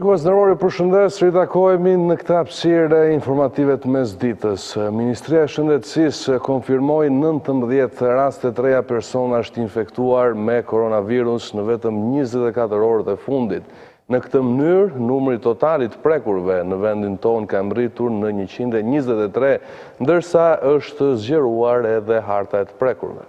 Shikues nderori, përshëndes, ritakohemi në këtë hapësirë informative të mesditës. Ministria e Shëndetësisë konfirmoi 19 raste të reja personash të infektuar me koronavirus në vetëm 24 orët e fundit. Në këtë mënyrë, numri totalit prekurve në vendin tonë ka ngritur në 123, ndërsa është zgjeruar edhe harta e të prekurve.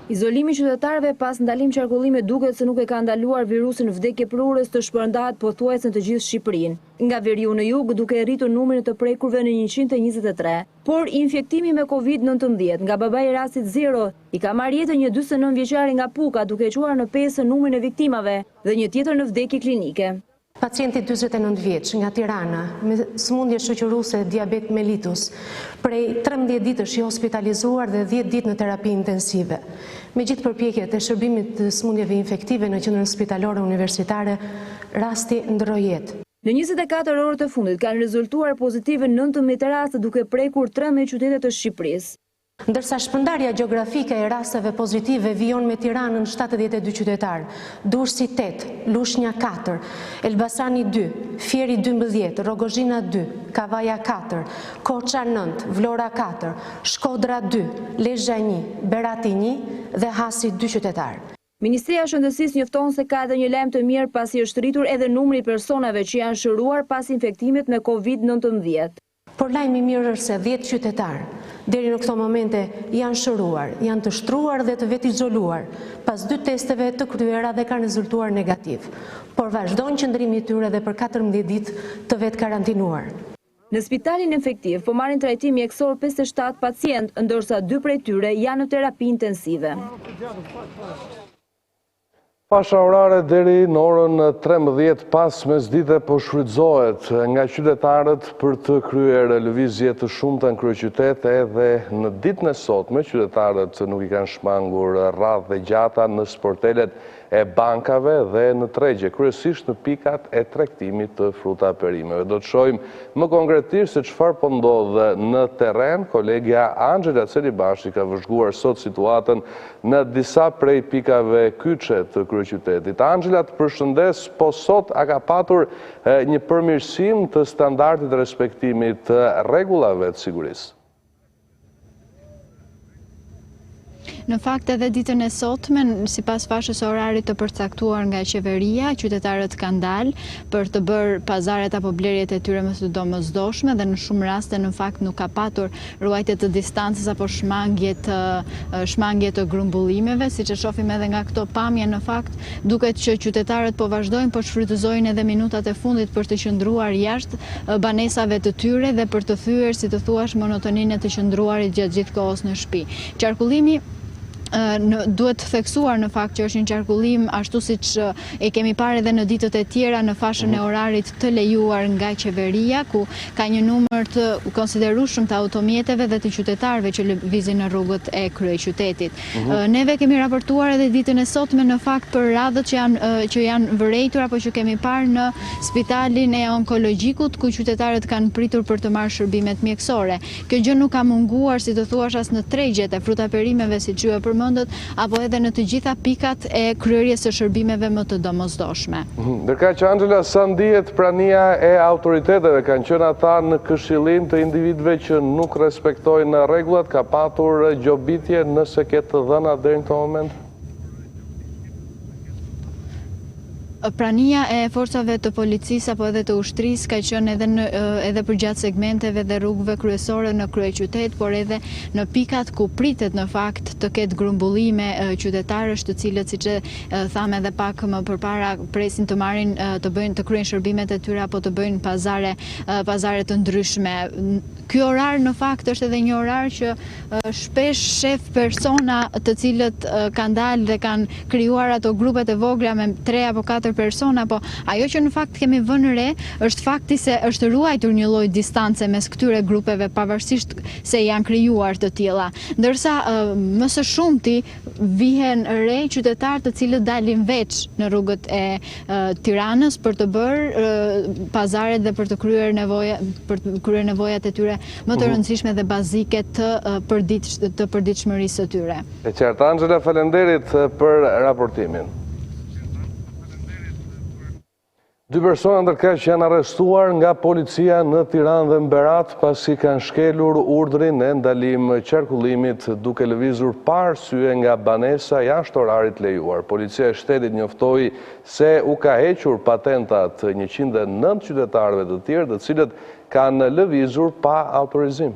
Izolimi i qytetarëve pas ndalim qarkullimi duket se nuk e ka ndaluar virusin vdekje për urës të shpërndahet pothuajse në të gjithë Shqipërinë. Nga veriu në jug duke rritur numrin të prekurve në 123, por infektimi me COVID-19 nga babai i rastit 0 i ka marrë jetën një 49 vjeçari nga Puka duke quar në 5 numrin e viktimave dhe një tjetër në vdekje klinike. Pacienti 49 vjeç nga Tirana me sëmundje shoqëruese diabet mellitus, prej 13 ditësh i hospitalizuar dhe 10 ditë në terapi intensive. Me gjithë përpjekjet e shërbimit të sëmundjeve infektive në qendrën spitalore universitare, rasti ndroi jetë. Në 24 orët e fundit kanë rezultuar pozitive 19 raste duke prekur 13 qytete të Shqipërisë. Ndërsa shpërndarja gjeografike e rasteve pozitive vijon me Tiranën 72 qytetar, Durrësi 8, Lushnja 4, Elbasani 2, Fieri 12, Rogozhina 2, Kavaja 4, Korça 9, Vlora 4, Shkodra 2, Lezhë 1, Berati 1 dhe Hasi 2 qytetar. Ministria e Shëndetësisë njofton se ka edhe një lajm të mirë pasi është rritur edhe numri i personave që janë shëruar pas infektimit me COVID-19. Por lajmi mirë është se 10 qytetar deri në këto momente janë shëruar, janë të shtruar dhe të vetë izoluar pas 2 testeve të kryera dhe kanë rezultuar negativ, por vazhdojnë qëndrimi i tyre dhe për 14 ditë të vetë karantinuar. Në spitalin infektiv po marrin trajtim mjekësor 57 pacient, ndërsa 2 prej tyre janë në terapi intensive. Fasha orare deri në orën 13 pas mesdite po shfrytëzohet nga qytetarët për të kryer lëvizje të shumta në kryeqytet edhe në ditën e sotme qytetarët nuk i kanë shmangur radhë dhe gjata në sportelet e bankave dhe në tregje, kryesisht në pikat e tregtimit të fruta perimeve. Do të shohim më konkretisht se çfarë po ndodh në terren. Kolegja Angela Celibashi ka vëzhguar sot situatën në disa prej pikave kyçe të kryeqytetit. Angela, të përshëndes, po sot a ka patur një përmirësim të standardit të respektimit të rregullave të sigurisë? Në fakt edhe ditën e sotme, sipas fashës orarit të përcaktuar nga qeveria, qytetarët kanë dalë për të bërë pazaret apo blerjet e tyre më së domosdoshme dhe në shumë raste në fakt nuk ka patur ruajtje të distancës apo shmangje të grumbullimeve, siç e shohim edhe nga këto pamje. Në fakt duket që qytetarët po vazhdojnë po shfrytëzojnë edhe minutat e fundit për të qëndruar jashtë banesave të tyre dhe për të thyer, si të thuash, monotoninë e të qëndruarit gjatë gjithë kohës në shtëpi. Qarkullimi duhet theksuar në fakt që është një qarkullim ashtu siç e kemi parë edhe në ditët e tjera në fashën e orarit të lejuar nga qeveria, ku ka një numër të konsiderueshëm të automjeteve dhe të qytetarëve që lëvizin në rrugët e kryeqytetit. Neve kemi raportuar edhe ditën e sotme në fakt për radhët që janë vërejtur apo që kemi parë në spitalin e onkologjikut, ku qytetarët kanë pritur për të marrë shërbimet mjekësore. Kjo gjë nuk ka munguar, si të thuash, as në tregjet e fruta perimeve siç ju e apo edhe në të gjitha pikat e kryerjes së shërbimeve më të domosdoshme. Ndërka që Angela, sa ndihet prania e autoriteteve, kanë qenë ata në këshillim të individëve që nuk respektojnë rregullat, ka patur gjobitje nëse ke të dhëna deri në këtë moment? Prania e forcave të policisë apo edhe të ushtrisë ka qenë edhe përgjatë segmenteve dhe rrugëve kryesore në kryeqytet, por edhe në pikat ku pritet në fakt të ketë grumbullime qytetarësh, të cilët, siç e thamë edhe pak më përpara, presin të marrin të kryejnë shërbimet e tyre apo të bëjnë pazare të ndryshme. Ky orar në fakt është edhe një orar që shpesh shef persona të cilët kanë dalë dhe kanë krijuar ato grupet e vogla me 3 apo 4 persona, po ajo që në fakt kemi vënë re është fakti se është ruajtur një lloj distance mes këtyre grupeve, pavarësisht se janë krijuar të tilla. Ndërsa më së shumti vihen re qytetarë të cilët dalin veç në rrugët e Tiranës për të bërë pazaret dhe për të kryer nevojat e tyre më të rëndësishme dhe bazike të përditshmërisë së tyre. E qartë, Angela, faleminderit për raportimin. 2 persona ndërkaq janë arrestuar nga policia në Tiranë dhe Berat pasi kanë shkelur urdhrin e ndalim qarkullimit duke lëvizur pa arsye nga banesa jashtë orarit lejuar. Policia e shtetit njoftoi se u ka hequr patentat 109 qytetarëve të tjerë, të cilët kanë lëvizur pa autorizim.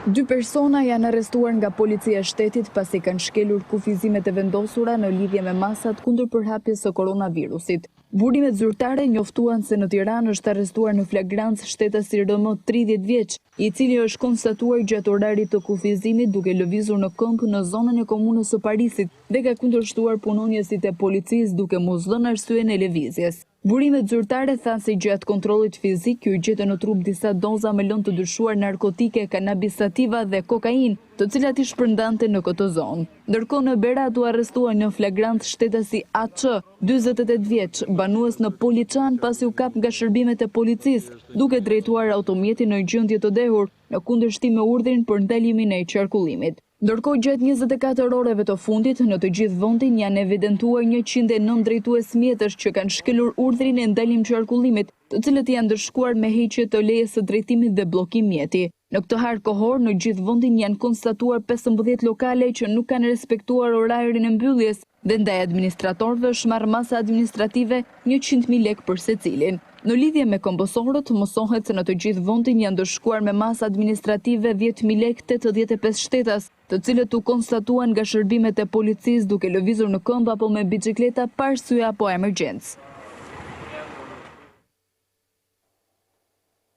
2 persona janë arrestuar nga policia e shtetit pasi kanë shkelur kufizimet e vendosura në lidhje me masat kundër përhapjes së koronavirusit. Burimet zyrtare njoftuan se në Tiranë është arrestuar në flagrancë shtetasi RM 30 vjeç, i cili është konstatuar gjatë orarit të kufizimit duke lëvizur në këmbë në zonën e komunës së Parisit dhe ka kundërshtuar punonjësit e policisë duke mos dhënë arsyeën e lëvizjes. Burimet zyrtare thanë se gjatë kontrollit fizik ju gjetën në trup disa doza me lënë të dyshuar narkotike, kanabis sativa dhe kokainë, të cilat i shpërndante në këtë zonë. Ndërkohë në Berat u arrestuar në flagrancë shtetasi AC, 48 vjeç, banues në Poliçan pasi u kap nga shërbimet e policisë, duke drejtuar automjetin në gjendje të dehur në kundërshtim me urdhrin për ndalimin e qarkullimit. Ndërkohë gjatë 24 orëve të fundit, në të gjithë vendin janë evidentuar 109 drejtues mjetësh që kanë shkelur urdhrin e ndalim qarkullimit, të cilët janë ndërshkuar me heqje të lejes së drejtimit dhe bllokim mjeti. Në këtë harë kohor, në gjithë vendin janë konstatuar 15 lokale që nuk kanë respektuar orarin e mbylljes dhe ndaj administratorëve është marrë masa administrative 100.000 lekë për secilin. Në lidhje me kombosorët, mësohet se në të gjithë vendin janë ndërshkuar me masa administrative 10.000 lekë 85 shtetas, të cilët u konstatuan nga shërbimet e policisë duke lëvizur në këmbë apo me bicikleta pa arsye apo emergjencë.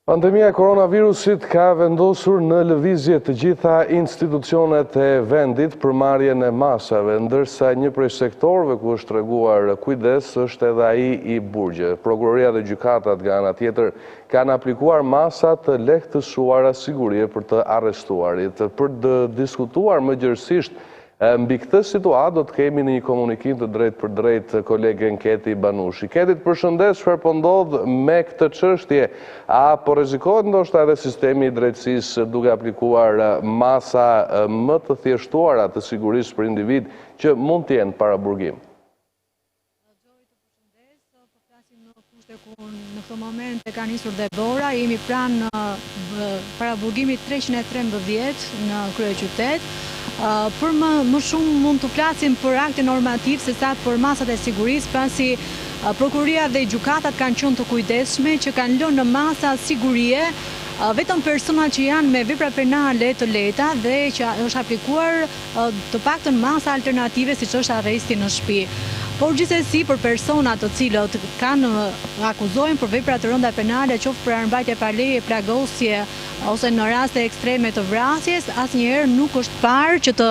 Pandemia e koronavirusit ka vendosur në lëvizje të gjitha institucionet e vendit për marrjen e masave, ndërsa një prej sektorëve ku është treguar kujdes është edhe ai i burgje. Prokuroria dhe gjykatat nga ana tjetër kanë aplikuar masa të lehtësuara sigurie për të arrestuarit. Për të diskutuar më gjërësisht mbi këtë situatë do të kemi në një komunikim të drejt për drejt kolegen Keti Banushi. Keti, përshëndes, çfarë po ndodh me këtë çështje? A po rrezikohet ndoshta edhe sistemi i drejtësisë duke aplikuar masa më të thjeshtuara të sigurisë për individ që mund të jenë para burgim? Në këtë moment e ka nisur dhe Ora, jemi pranë para burgimit 313 në kryeqytet. Për më shumë mund të flasim për akte normativ se sa për masat e sigurisë, pasi prokuroria dhe gjykatat kanë qenë të kujdesshme që kanë lënë në masa sigurie vetëm persona që janë me vepra penale të lehta dhe që është aplikuar të paktën masa alternative siç është arresti në shtëpi. Por gjithsesi për persona të cilët kanë akuzohen për vepra të rënda penale, qoftë për armbajtje pa leje, plagosje ose në raste ekstreme të vrasjes, asnjëherë nuk është parë që të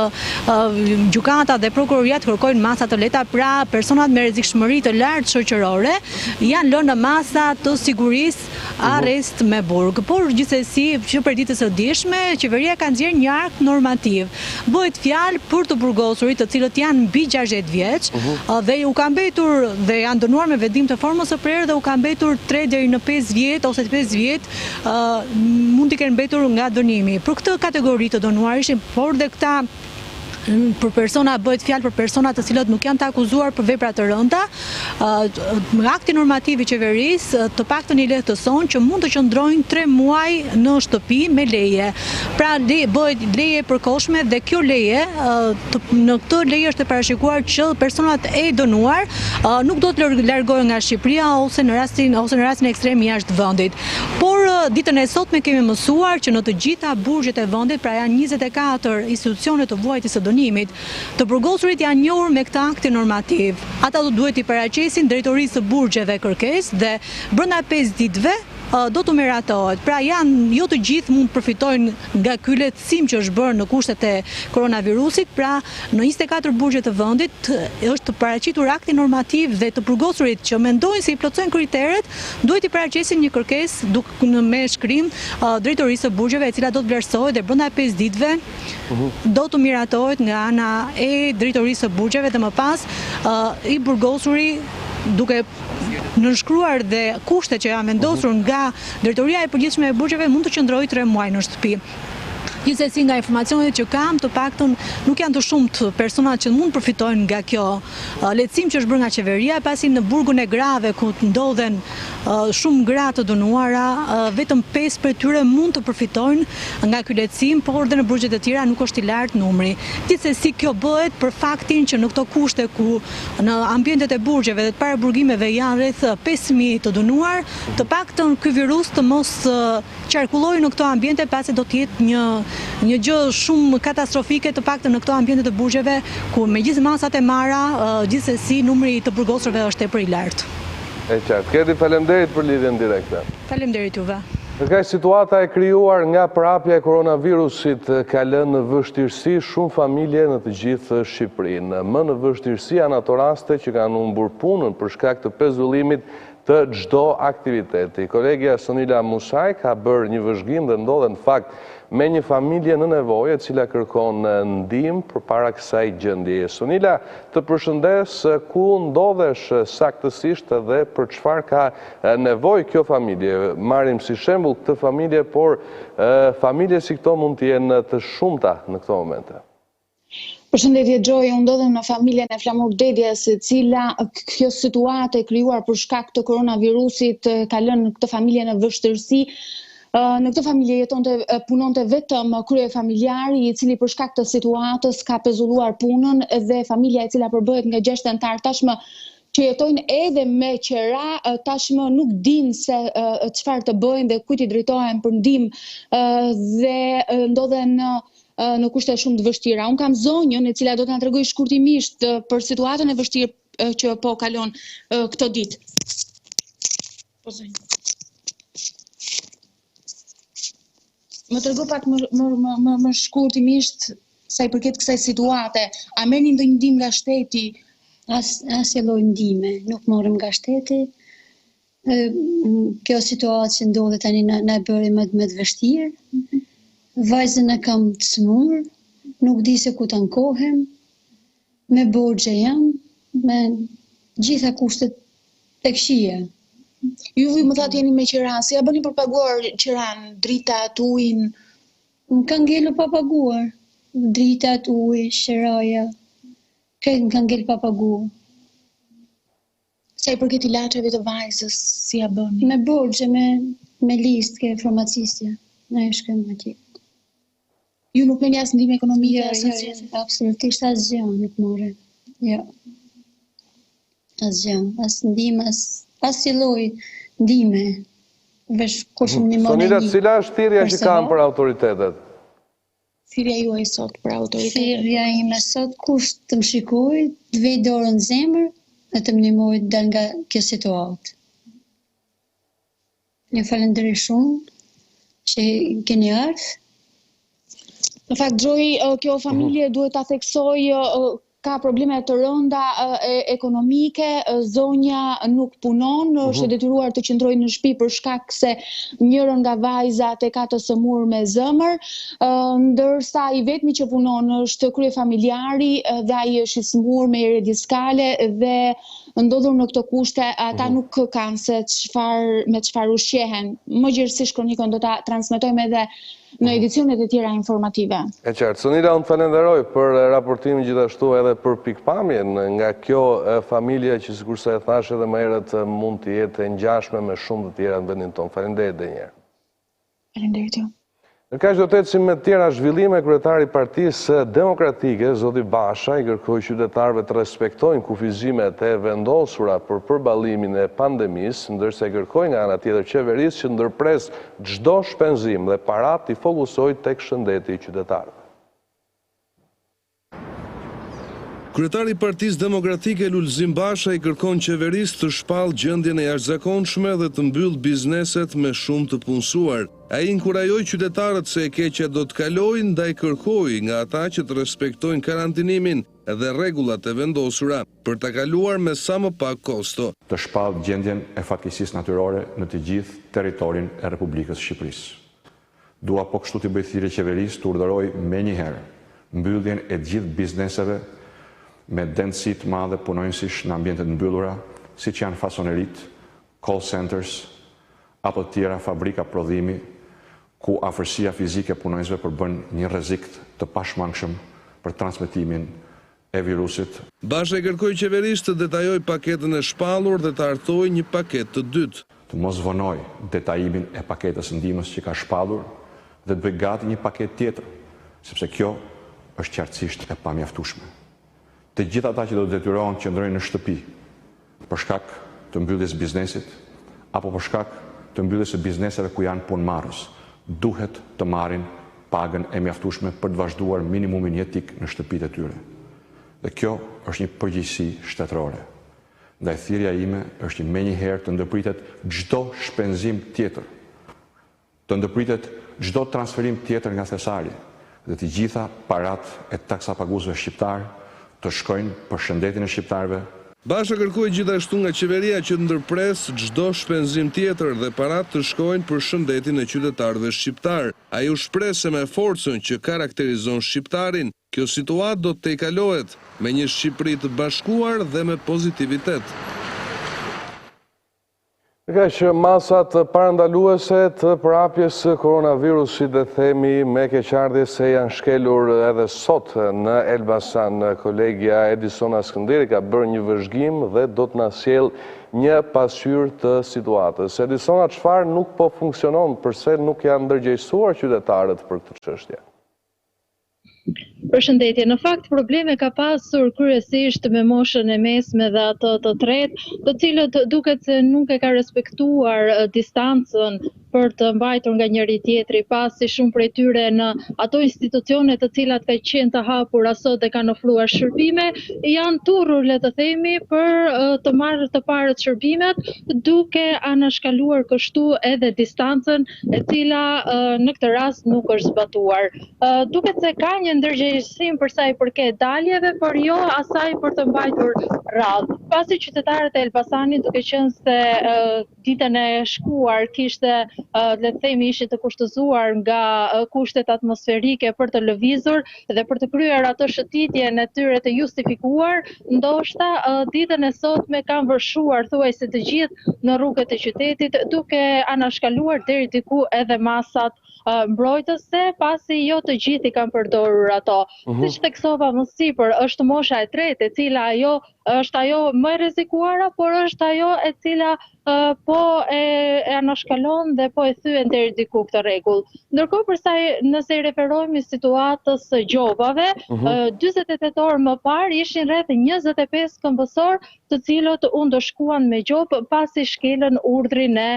gjykata dhe prokuroria të kërkojnë masa të lehta, pra personat me rrezikshmëri të lartë shoqërore janë lënë në masa të sigurisë arrest me burg. Por gjithsesi që për ditës së dishme qeveria ka nxjerrë një akt normativ. Bëhet fjalë për të burgosurit të cilët janë mbi 60 vjeç dhe u ka mbetur dhe janë dënuar me vendim të formës së prerë dhe u ka mbetur 3 deri në 5 vjet ose 5 vjet mund të kenë mbetur nga dënimi. Për këtë kategori të dënuar ishin, por dhe këta për persona bëhet fjalë për persona të cilët nuk janë të akuzuar për vepra të rënda, akti normativ i qeverisë të paktën i lehtëson që mund të qëndrojnë 3 muaj në shtëpi me leje. Pra bëhet leje përkohshme dhe kjo leje, në këtë leje është e parashikuar që personat e dënuar nuk do të largohen nga Shqipëria ose në rastin ekstrem jashtë vendit. Por ditën e sotme kemi mësuar që në të gjitha burgjet e vendit, pra janë 24 institucione të vuajtjes së dënimit, të burgosurit janë njohur me këtë akti normativ. Ata do duhet i paraqesin drejtorisë së burgjeve kërkesë dhe brenda 5 ditëve do të miratohet. Pra jo të gjithë mund të përfitojnë nga ky lehtësim që është bërë në kushtet e koronavirusit, pra në 24 burgje të vendit është paraqitur akti normativ dhe të burgosurit që mendojnë se i plotësojnë kriteret, duhet i paraqesin një kërkesë me shkrim drejtorisë së burgjeve, e cila do të vlerësohet dhe brenda 5 ditëve do të miratohet nga ana e drejtorisë së burgjeve dhe më pas i burgosuri duke nënshkruar dhe kushtet që janë vendosur nga drejtoria e përgjithshme e burgjeve mund të qëndrojë 3 muaj në shtëpi. Gjithsesi nga informacionet që kam, të paktën nuk janë të shumt personat që mund përfitojnë nga kjo lehtësim që është bërë nga qeveria, pasi në burgun e grave ku ndodhen shumë gra të dënuara, vetëm 5 prej tyre mund të përfitojnë nga ky lehtësim, por dhe në burgjet e tjera nuk është i lartë numri. Gjithsesi kjo bëhet për faktin që në këto kushte ku në ambientet e burgjeve dhe të para burgimeve janë rreth 5.000 të dënuar, të paktën ky virus të mos qarkullojë në këto ambiente, pasi do të jetë një gjë shumë katastrofike, të paktën në këto ambiente të burgjeve ku me gjithë masat e mara, gjithsesi numri të burgosurve është tepër i lartë. E qartë. Keti, faleminderit për lidhjen direkte. Faleminderit juve. Nga situata e krijuar nga prapja e koronavirusit ka lënë në vështirësi shumë familje në të gjithë Shqipërinë. Më në vështirësi janë ato raste që kanë humbur punën për shkak të pezullimit të çdo aktiviteti. Kolegja Sonila Musaj ka bërë një vëzhgim dhe ndodhe në fakt me një familje në nevojë e cila kërkon ndihmë përpara kësaj gjendjeje. Sonila, të përshëndes, ku ndodhesh saktësisht dhe për çfarë ka nevojë kjo familje? Marrim si shembull këtë familje, por familje si këto mund të jenë të shumta në këto momente. Përshëndetje Gjoj, unë ndodhem në familjen e Flamur Dedjes, e cila kjo situatë e krijuar për shkak të koronavirusit ka lënë këtë familje në vështirësi. Në këtë familje punonte vetëm krye familjari, i cili për shkak të situatës ka pezulluar punën, dhe familja e cila përbëhet nga 6 anëtar tashmë që jetojnë edhe me qera, tashmë nuk dinë se çfarë të bëjnë dhe kujt i drejtohen për ndihmë dhe ndodhen në kushte shumë të vështira. Unë kam zonjën e cila do të na tregojë shkurtimisht për situatën e vështirë që po kalon këto ditë. Po zonjë. Më trego pak më shkurtimisht sa i përket kësaj situate. A merrni ndonjë ndihmë nga shteti? Asnjë lloj ndihme nuk morëm nga shteti. Kjo situatë që ndodhet tani na bëri më të vështirë. Vajzën e kam të smur, nuk di se ku të ankohem, me borxhe jam, me gjitha kushtet tek shtëpia. Ju më thatë jeni me qira, si ja bëni për paguar qiran, dritat, ujin? Ka ngelu pa paguar, dritat, uji, qiraja, këtë ka ngel pa paguar. Sa i përket ilaçeve të vajzës, si ja bëni? Me borxhe, me listë ke farmacistja, na e shkëm atje. Ju nuk merrni asnjë ndihmë ekonomike? Absolutisht asgjë nuk morë. Jo. Asgjë, as ndihmë, asnjë lloj ndihme. Vesh kush më ndihmon. Sonila, cila është thirrja që kanë për autoritetet? Thirrja juaj sot për autoritetet? Thirrja ime sot, kush të më shikojë, të vej dorën në zemër dhe të më ndihmojë të dal nga kjo situatë. Ju falenderoj shumë që keni ardhur. Në fakt, Gjoj, kjo familje duhet ta theksoj, ka probleme të rënda ekonomike, zonja nuk punon, është detyruar të qëndrojë në shtëpi për shkak se njërin nga vajzat e ka të sëmurë me zëmër, ndërsa i vetmi që punon është kryefamiljari dhe ai është i smur me erë diskale dhe ndodhur në këto kushte, ata nuk kanë se me çfarë ushqehen. Më gjithsesi kronikën do ta transmetojmë edhe në edicionet e tjera informative. E qartë. Sonila, unë të falenderoj për raportimin gjithashtu edhe për pikpamjen nga kjo familje që sikurse e thash edhe më herët mund të jetë e ngjashme me shumë të tjera në vendin tonë. Faleminderit edhe një herë. Faleminderit ju. Në kaq do të ecim me tjera zhvillime, kryetari i Partisë Demokratike, zoti Basha, i kërkoi qytetarëve të respektojnë kufizimet e vendosura për përballimin e pandemisë, ndërsa i kërkoi nga ana tjetër qeverisë që ndërpres çdo shpenzim dhe parat i fokusojë tek shëndeti i qytetarëve. Kryetari i Partisë Demokratike Lulzim Basha i kërkon qeverisë të shpallë gjendjen e jashtëzakonshme dhe të mbyll bizneset me shumë të punësuar. Ai inkurajoi qytetarët se e keqja do të kalojë, ndaj kërkoi nga ata që të respektojnë karantinimin dhe rregullat e vendosura për ta kaluar me sa më pak kosto. Të shpallë gjendjen e fatkeqësisë natyrore në të gjithë territorin e Republikës së Shqipërisë. Dua po kështu të bëj thirrje qeverisë të urdhëroj menjëherë mbylljen e gjithë bizneseve me densitësi të madhe punonjësish në ambientet mbyllura, siç janë fasonerit, call centers, apo tjera fabrika prodhimi, ku afërsia fizike punojnësve përbën një rrezik të pashmangshëm për transmetimin e virusit. Basha e kërkoi qeverisë të detajoj paketën e shpallur dhe të artoj një paketë të dytë. Të mos vonoj detajimin e paketës ndihmës që ka shpallur dhe të bëj gati një paketë tjetër, sepse kjo është qartësisht e pamjaftueshme. Të gjithë ata që do të detyrohen të qëndrojnë në shtëpi për shkak të mbylljes biznesit apo për shkak të mbylljes së bizneseve ku janë punëmarrës, duhet të marrin pagën e mjaftueshme për të vazhduar minimumin jetik në shtëpitë e tyre. Dhe kjo është një përgjegjësi shtetërore. Ndaj thirrja ime është menjëherë të ndërpritet çdo shpenzim tjetër, të ndërpritet çdo transferim tjetër nga thesari dhe të gjitha paratë e taksapaguesve shqiptar të shkojnë për shëndetin e shqiptarëve. Basha kërkoi gjithashtu nga qeveria që të ndërpres çdo shpenzim tjetër dhe paratë të shkojnë për shëndetin e qytetarëve shqiptar. Ai u shpreh se me forcën që karakterizon shqiptarin, kjo situatë do të tejkalohet me një Shqipëri të bashkuar dhe me pozitivitet. Nga që masat parandaluese të përhapjes së koronavirusit dhe themi me keqardhje se janë shkelur edhe sot në Elbasan, kolegja Edicioni Skënderi ka bërë një vëzhgim dhe do të na sjellë një pasqyrë të situatës. Edicioni, çfarë nuk po funksionon, pse nuk janë ndërgjegjësuar qytetarët për këtë çështje? Përshëndetje, në fakt probleme ka pasur kryesisht me moshën e mesme dhe atë të tretë, të cilët duket se nuk e ka respektuar distancën për të mbajtur nga njëri tjetri, pasi shumë prej tyre në ato institucione të cilat ka qenë të hapura sot dhe kanë ofruar shërbime, janë turrur, le të themi, për të marrë të parët shërbimet, duke anashkaluar kështu edhe distancën e cila në këtë rast nuk është zbatuar. Duket se ka një ndërgjegjësim për sa i përket daljeve, por jo asaj për të mbajtur radhë. Pasi qytetarët e Elbasanit, duke qenë se ditën e shkuar kishte, le të themi, ishin të kushtëzuar nga kushtet atmosferike për të lëvizur dhe për të kryer ato shëtitjen e tyre të justifikuar, ndoshta ditën e sotme kanë vërshuar thuajse të gjithë në rrugët e qytetit, duke anashkaluar deri diku edhe masat mbrojtëse, pasi jo të gjithë i kanë përdorur ato. Siç theksova më sipër, është mosha e tretë, e cila është ajo më e rrezikuara, por është ajo e cila po e anashkalon dhe po e thyen deri diku këtë rregull. Ndërkohë nëse i referohemi situatës së gjobave, 48 orë më parë ishin rreth 25 këmbësor të cilët u ndoshkuan me gjobë pasi shkelën urdhrin e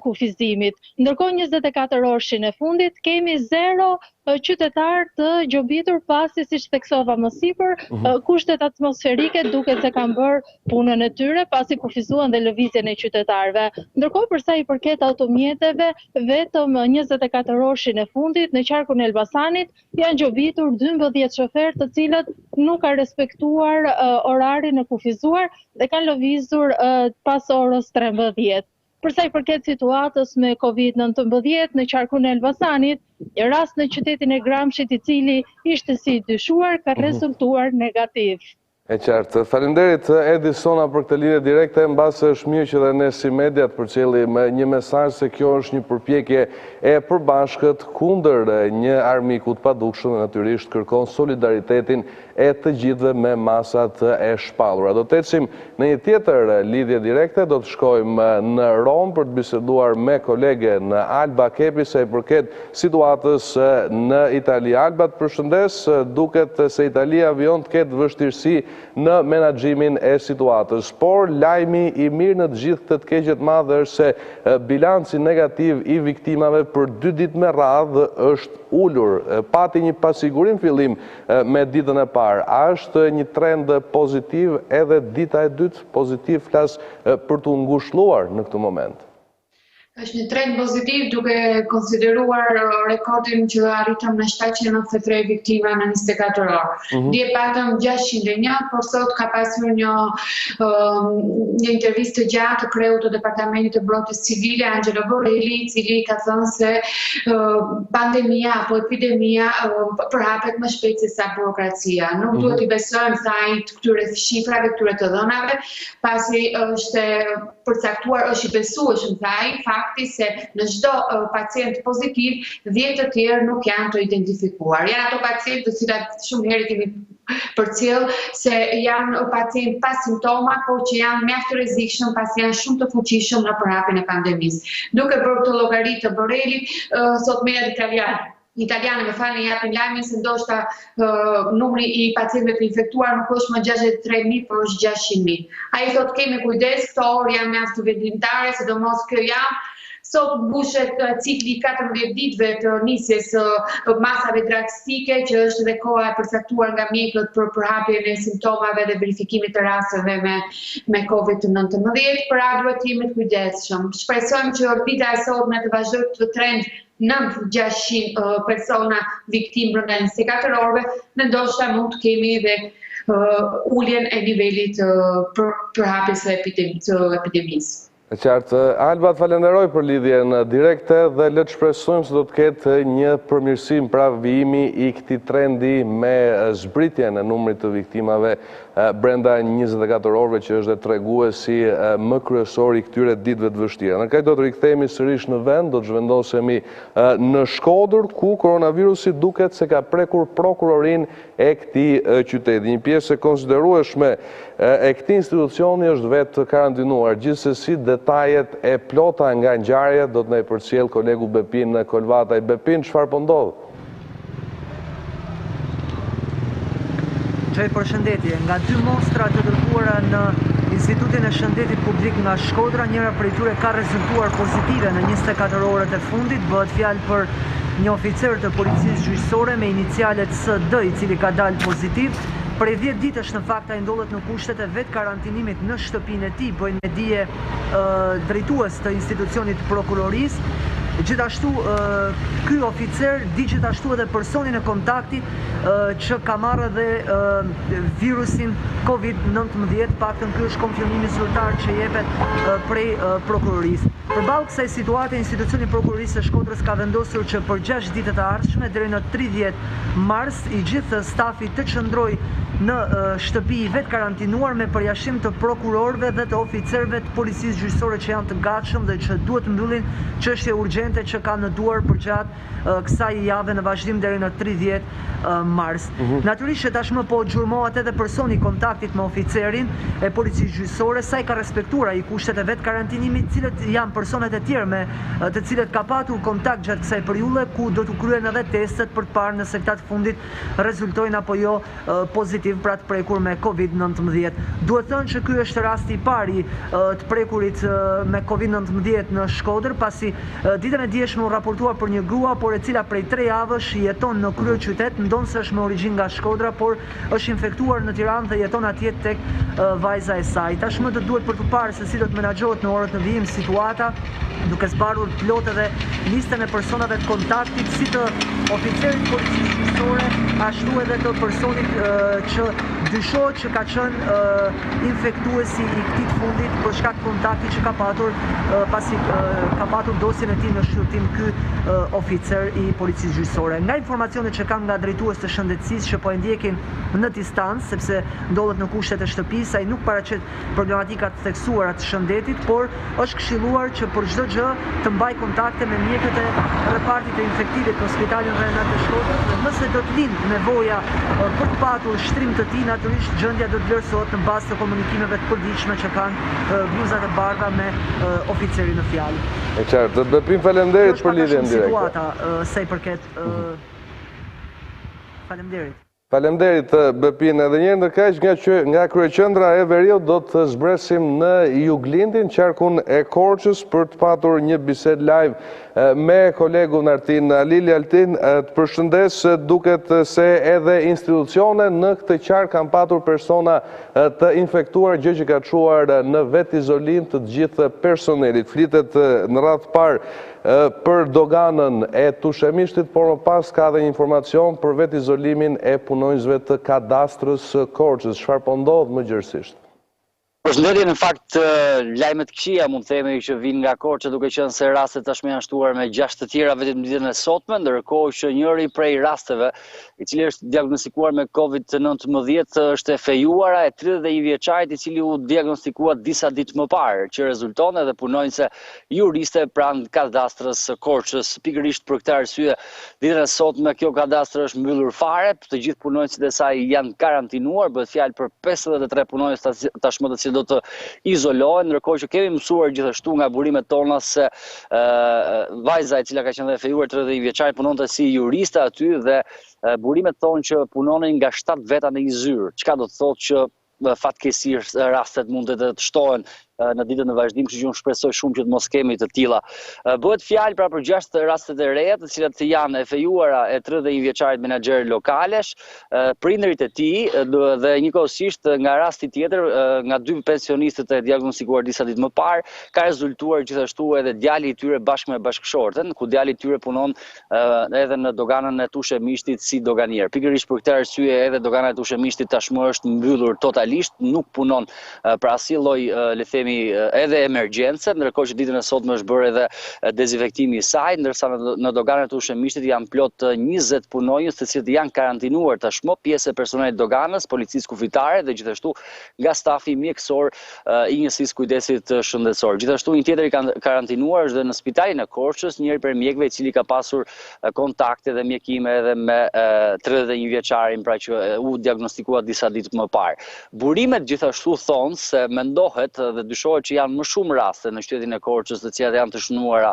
kufizimit. Ndërkohë 24 orëshin e fundit kemi 0 qytetar të gjobitur pasi, siç theksova më sipër, kushtet atmosferike duket se kanë bërë punën e tyre pasi kufizuan dhe lëvizjen e qytetarëve. Ndërkohë për sa i përket automjeteve, vetëm 24 orëshin e fundit në qarkun e Elbasanit janë gjobitur 12 shoferë të cilët nuk kanë respektuar orarin e kufizuar dhe kanë lëvizur pas orës 13. Për sa i përket situatës me COVID-19 në qarkun e Elbasanit, një rast në qytetin e Gramshit i cili ishte si dyshuar ka rezultuar negativ. E qartë. Faleminderit Edicioni për këtë lidhje direkte, mbase është mirë që dhe ne si mediat përcjellim një mesazh se kjo është një përpjekje e përbashkët kundër një armiku të padukshëm dhe natyrisht kërkon solidaritetin e të gjithëve me masat e shpallura. Do të ecim në një tjetër lidhje direkte, do të shkojmë në Rom për të biseduar me kolege në Alba Kepi sa i përket situatës në Itali. Alba, të përshëndes, duket se Italia vion të ketë vështirësi në menaxhimin e situatës, por lajmi i mirë në të gjithë këtë të keqet madhe është se bilanci negativ i viktimave për 2 ditë me radhë është ulur. Pati një pasigurim fillim me ditën e parë. A është një trend pozitiv edhe dita e dytë pozitiv, flas për të ngushëlluar në këtë moment? Është një trend pozitiv duke konsideruar rekordin që arritëm në 793 viktima në 24 orë. Dje patëm 601, por sot ka pasur një intervistë gjatë të kreut të Departamentit të Mbrojtjes Civile, Angelo Borrelli, i cili ka thënë se pandemia apo epidemia përhapet më shpejt se sa burokracia. Nuk duhet i besojmë sa i këtyre shifrave, këtyre të dhënave, pasi është përcaktuar është i besueshëm të ai fakti se në çdo pacient pozitiv 10 të tjerë nuk janë të identifikuar. Janë ato pacientë të cilat shumë herë kemi përcjell se janë pacientë pa simptoma, por që janë mjaft të rrezikshëm pasi janë shumë të fuqishëm në përhapjen e pandemisë. Duke bërë këtë llogari të Borrelit, sot mediat italiane më falni japin lajmin se ndoshta numri i pacientëve të infektuar nuk është më 63.000, por është 600.000. Ai thotë kemi kujdes, këto orë janë mjaft të vendimtare, sidomos kjo javë. Sot mbushet cikli 14 ditëve të nisjes masave drastike, që është edhe koha e përcaktuar nga mjekët për përhapjen e simptomave dhe verifikimit të rasteve me COVID-19. Pra duhet të jemi të kujdesshëm. Shpresojmë që orbita e sotme të vazhdojë të trend 900-600 persona viktimë brenda 24 orëve, ne ndoshta mund të kemi edhe uljen e nivelit përhapjes së epidemisë. E qartë, Alba të falenderoj për lidhjen direkte dhe le të shpresojmë se do të ketë një përmirësim pra vijimi i këtij trendi me zbritjen e numrit të viktimave brenda 24 orëve që është treguesi më kryesor i këtyre ditëve të vështira. Ne do të rikthehemi sërish në vend, do të zhvendosemi në Shkodër ku koronavirusi duket se ka prekur prokurorinë e këtij qyteti. Një pjesë e konsiderueshme e këtij institucioni është vetë karantinuar. Gjithsesi detajet e plota nga ngjarjet do të na i përcjell kolegu Bepin Kolvataj. Bepin, çfarë po ndodh? Përshëndetje, nga 2 mostra të dërguara në Institutin e Shëndetit Publik nga Shkodra, njëra prej tyre ka rezultuar pozitive në 24 orët e fundit. Bëhet fjalë për një oficer të policisë gjyqësore me inicialet SD, i cili ka dalë pozitiv. Prej 10 ditësh në fakt ai ndodhet në kushtet e vetë karantinimit në shtëpinë e tij, bëjnë me dije drejtues të institucionit prokurorisë. Gjithashtu, ky oficer di gjithashtu edhe personin e kontaktit që ka marrë edhe virusin COVID-19, paktën ky është konfirmimi zyrtar që jepet prej prokurorisë. Përballë kësaj situate, institucioni prokurorisë së Shkodrës ka vendosur që për 6 ditët e ardhshme deri në 30 mars i gjithë stafi të qëndrojë në shtëpi i vetë karantinuar me përjashtim të prokurorëve dhe të oficerëve të policisë gjyqësore që janë të gatshëm dhe që duhet të mbyllin çështje urgjente që kanë në duar përgjatë kësaj jave në vazhdim deri në 30 mars. Natyrisht që tashmë po gjurmohet edhe personi i kontaktit me oficerin e policisë gjyqësore, sa i ka respektuar ai kushtet e vetë karantinimit, cilët janë personat e tjerë me të cilët ka patur kontakt gjatë kësaj periudhe, ku do të kryen edhe testet për të parë nëse këta të fundit rezultojnë apo jo pozitiv pra të prekur me COVID-19. Duhet thënë që ky është rasti i pari të prekurit me COVID-19 në Shkodër, pasi ditën e dieshme u raportua për një grua, por e cila prej 3 javësh jeton në kryeqytet, ndonë është me origjinë nga Shkodra, por është infektuar në Tiranë dhe jeton atje tek vajza e saj. Tashmë do duhet për të parë se si do të menaxhohet në orët në vijim situata, duke zbardhur plot edhe listën e personave të kontaktit, si të oficerit policisë gjyqësore, ashtu edhe të personit që dyshohet që ka qenë infektuesi i këtij të fundit për shkak të kontaktit që ka patur pasi ka patur dosjen e tij në shqyrtim ky oficer i policisë gjyqësore. Nga informacionet që kam nga drejtues të shëndetësisë që po e ndjekin në distancë, sepse ndodhet në kushtet e shtëpisë, ai nuk paraqet problematika të theksuara të shëndetit, por është këshilluar që për çdo gjë të mbaj kontakte me mjekët e repartit të infektivit në Spitalin Rajonal të Shkodrës, dhe nëse do të lind nevoja për të patur shtrim të tij, natyrisht gjendja do të vlerësohet në bazë të komunikimeve të përditshme që kanë bluzat e bardha me oficerin në fjalë. E qartë, Bepin, faleminderit për lidhjen direkte. Situata sa i përket faleminderit. Faleminderit Bepin, edhe një herë kaq nga kryeqendra e Veriut do të zbresim në Juglindin, qarkun e Korçës, për të patur një bisedë live me kolegun Artin Alili. Altin, të përshëndes, duket se edhe institucione në këtë qark kanë patur persona të infektuar, gjë që ka çuar në vetë izolim të gjithë personelit. Flitet në radhë parë për doganën e Tushemishtit, por më pas ka dhe informacion për vetë izolimin e punonjësve të kadastrës Korçës. Çfarë po ndodh më gjërësisht? Përshëndetje, në fakt, lajmet këqija mund të themi që vinë nga Korça, duke qenë se rastet tashmë janë shtuar me 6 të tjera vetëm ditën e sotme, ndërkohë që njëri prej rasteve, i cili është diagnostikuar me COVID-19, është e fejuara e 31 vjeçarit, i cili u diagnostikua disa ditë më parë, që rezulton edhe punonjëse juriste pranë kadastrës së Korçës. Pikërisht për këtë arsye, ditën e sotme kjo kadastër është mbyllur fare, të gjithë punonjësit e saj janë karantinuar, bëhet fjalë për 53 punonjës tashmë të cilët do të izolohen, ndërkohë që kemi mësuar gjithashtu nga burimet tona se vajza e cila ka qenë dhe fejuar 31 vjeçar punonte si juriste aty dhe burimet thonë që punonin nga 7 veta në një zyrë, çka do të thotë që fatkeqësisht rastet mund të shtohen në ditën e vazhdim, kështu që unë shpresoj shumë që të mos kemi të tilla. Bëhet fjalë pra për 6 rastet e reja, të cilat janë e fejuara e 31 vjeçarit menaxher lokalesh, prindërit e tij dhe njëkohësisht nga rasti tjetër, nga 2 pensionistët e diagnostikuar disa ditë më parë, ka rezultuar gjithashtu edhe djali i tyre bashkë me bashkëshorten, ku djali i tyre punon edhe në doganën e Tushë Mishtit si doganier. Pikërisht për këtë arsye edhe dogana e Tushë Mishtit tashmë është mbyllur totalisht, nuk punon pra asnjë lloj le të themi edhe emergjence, ndërkohë që ditën e sotme është bërë edhe dezinfektimi i saj, ndërsa në doganën e Tushë Mishtit janë plot 20 punonjës të cilët janë karantinuar tashmë, pjesë e personelit doganës, policisë kufitare dhe gjithashtu nga stafi mjekësor i njësisë kujdesit shëndetësor. Gjithashtu një tjetër i karantinuar është dhe në spitalin e Korçës, njëri prej mjekëve i cili ka pasur kontakte dhe mjekime edhe me 31 vjeçarin, pra që u diagnostikua disa ditë më parë. Burimet gjithashtu thonë se mendohet dhe dyshohet që janë më shumë raste në qytetin e Korçës të cilat janë të shënuara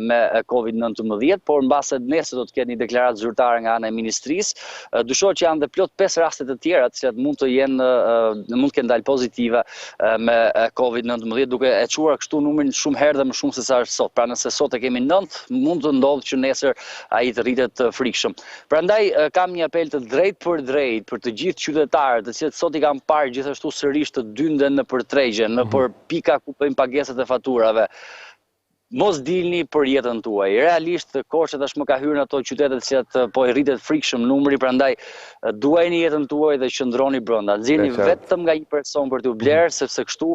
me COVID-19, por mbase nesër do të ketë një deklaratë zyrtare nga ana e ministrisë, dyshohet që janë dhe plot 5 raste të tjera të cilat mund të kenë dalë pozitive me COVID-19, duke e çuar kështu numrin shumë herë dhe më shumë se sa është sot. Pra nëse sot e kemi 9, mund të ndodhë që nesër ai të rritet frikshëm. Prandaj kam një apel të drejtë për të gjithë qytetarët, të cilët sot i kam parë gjithashtu sërish të dynden në përtregje, në për pika ku bëjmë pagesat e faturave. Mos dilni për jetën tuaj. Realisht Korça tashmë ka hyrë në ato qytete të cilat po i rritet frikshëm numri, prandaj duajini jetën tuaj dhe qëndroni brenda. Nxjerrni vetëm nga një person për t'u blerë, sepse kështu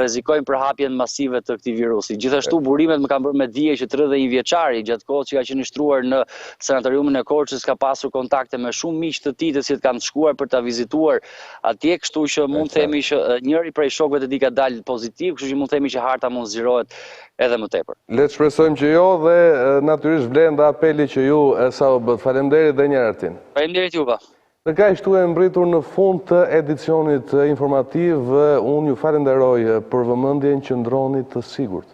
rrezikojmë për hapjen masive të këtij virusi. Gjithashtu burimet më kanë bërë me dije që 31 vjeçari gjatë kohës që ka qenë i shtruar në sanatoriumin e Korçës ka pasur kontakte me shumë miq të tij të cilët kanë shkuar për ta vizituar atje, kështu që mund të themi që njëri prej shokëve të tij ka dalë pozitiv, kështu që mund të themi që harta mund zgjerohet edhe më tepër. Le të shpresojmë që jo dhe natyrisht vlen dhe apeli që ju sa u bët. Faleminderit dhe një herë tjetër. Faleminderit juve. Dhe ka ishtu e mbritur në fund të edicionit informativ, unë ju falenderoj për vëmendjen, qëndroni të sigurt.